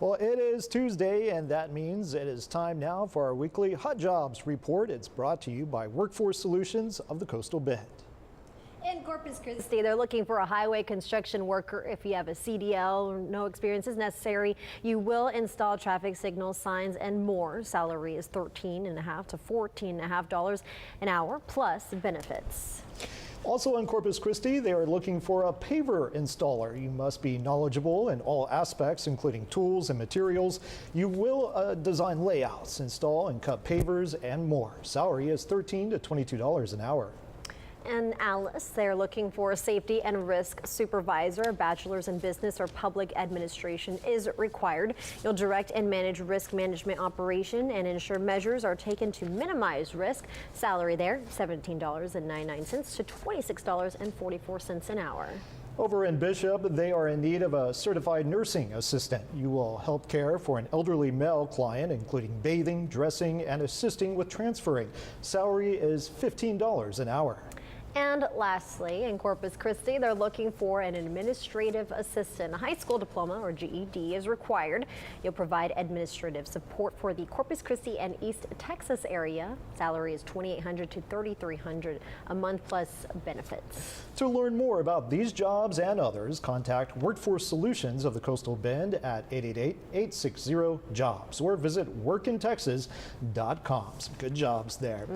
Well, it is Tuesday, and that means it is time now for our weekly Hot Jobs report. It's brought to you by Workforce Solutions of the Coastal Bend. In Corpus Christi, they're looking for a highway construction worker. If you have a CDL, no experience is necessary. You will install traffic signals, signs, and more. Salary is $13.5 to $14.5 an hour, plus benefits. Also in Corpus Christi, they are looking for a paver installer. You must be knowledgeable in all aspects, including tools and materials. You will design layouts, install and cut pavers, and more. Salary is $13 to $22 an hour. In Alice, they're looking for a safety and risk supervisor. A bachelor's in business or public administration is required. You'll direct and manage risk management operation and ensure measures are taken to minimize risk. Salary there, $17.99 to $26.44 an hour. Over in Bishop, they are in need of a certified nursing assistant. You will help care for an elderly male client, including bathing, dressing, and assisting with transferring. Salary is $15 an hour. And lastly, in Corpus Christi, they're looking for an administrative assistant. A high school diploma or GED is required. You'll provide administrative support for the Corpus Christi and East Texas area. Salary is $2,800 to $3,300 a month, plus benefits. To learn more about these jobs and others, contact Workforce Solutions of the Coastal Bend at 888-860-JOBS or visit workintexas.com. Some good jobs there.